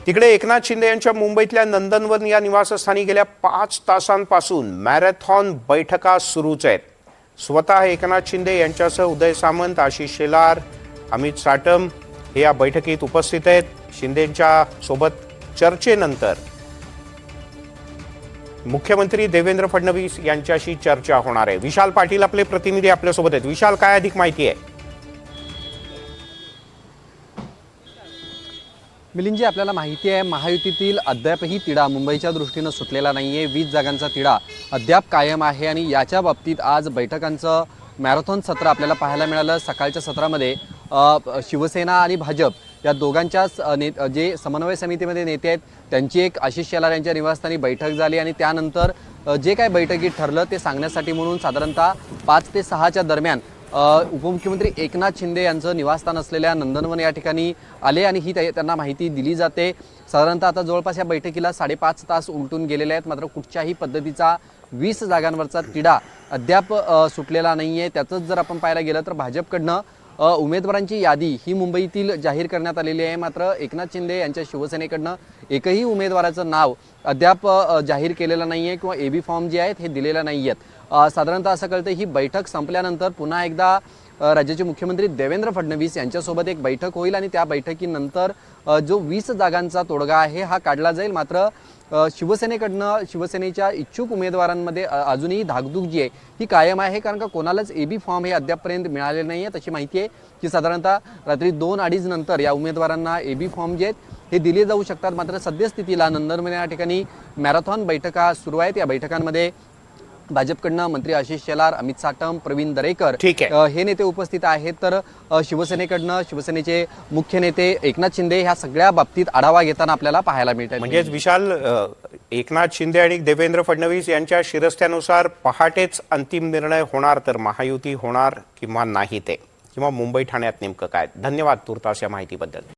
तिकडे एकनाथ शिंदे यांच्या मुंबईतल्या नंदनवन या निवासस्थानी गेल्या 5 तासांपासून मॅरेथॉन बैठका सुरूच आहेत। स्वतः एकनाथ शिंदे यांच्यासह उदय सामंत, आशिष शेलार, अमित साटम हे या बैठकीत उपस्थित आहेत। शिंदेंच्या सोबत चर्चेनंतर मुख्यमंत्री देवेंद्र फडणवीस यांच्याशी चर्चा होणार आहे। विशाल पाटील आपले प्रतिनिधी आपल्यासोबत आहेत। विशाल, काय अधिक माहिती आहे? मिलिंदजी, आपल्याला माहिती आहे महायुतीतील अद्यापही तिढा मुंबईच्या दृष्टीनं सुटलेला नाहीये। 20 जागांचा तिढा अद्याप कायम आहे आणि याच्या बाबतीत आज बैठकांचं मॅरेथॉन सत्र आपल्याला पाहायला मिळालं। सकाळच्या सत्रामध्ये शिवसेना आणि भाजप या दोघांच्याच जे समन्वय समितीमध्ये नेते आहेत त्यांची एक आशिष शेलार यांच्या निवासस्थानी बैठक झाली आणि त्यानंतर जे काय बैठकीत ठरलं ते सांगण्यासाठी म्हणून साधारणतः 5 ते 6च्या दरम्यान उपमुख्यमंत्री एकनाथ शिंदे यांचं निवासस्थान असलेल्या नंदनवन या ठिकाणी आले आणि ही त्यांना माहिती दिली जाते। साधारणतः आता जवळपास या बैठकीला 5.5 तास उलटून गेलेले आहेत, मात्र कुठच्याही पद्धतीचा 20 जागांवरचा तिढा अद्याप सुटलेला नाही आहे। त्याचंच जर आपण पाहायला गेलं तर भाजपकडनं उमेदवारांची यादी ही मुंबईतील जाहीर करण्यात आलेली आहे, मात्र एकनाथ शिंदे यांच्या शिवसेनेकडनं एकही उमेदवाराचं नाव अद्याप जाहीर केलेलं नाही आहे किंवा एबी फॉर्म जे आहेत हे दिलेले नाही आहेत। साधारणतः असं कळतं ही बैठक संपल्यानंतर पुन्हा एकदा राज्याचे मुख्यमंत्री देवेंद्र फडणवीस यांच्यासोबत एक बैठक होईल आणि त्या बैठकीनंतर जो 20 जागांचा तोडगा आहे हा काढला जाईल। मात्र शिवसेनेच्या इच्छुक उमेदवारांमध्ये अजूनही धाकधूक जी आहे ही कायम आहे, कारण का कोणालाच एबी फॉर्म हे अद्यापपर्यंत मिळाले नाही आहेत। अशी माहिती आहे की साधारणतः रात्री 2-2:30 नंतर या उमेदवारांना एबी फॉर्म जे आहेत हे दिले जाऊ शकतात। मात्र सद्यस्थितीला नंदनवन या ठिकाणी मॅरेथॉन बैठका सुरू आहेत। या बैठकांमध्ये भाजपकडनं मंत्री आशिष शेलार, अमित साटम, प्रवीण दरेकर हे नेते उपस्थित आहेत, तर शिवसेनेकडनं शिवसेनेचे मुख्य नेते एकनाथ शिंदे ह्या सगळ्या बाबतीत आढावा घेताना आपल्याला पाहायला मिळतात। म्हणजेच विशाल, एकनाथ शिंदे आणि देवेंद्र फडणवीस यांच्या शिरस्त्यानुसार पहाटेच अंतिम निर्णय होणार, तर महायुती होणार किंवा नाही ते, किंवा मुंबई ठाण्यात नेमकं काय? धन्यवाद तुर्तास या माहितीबद्दल।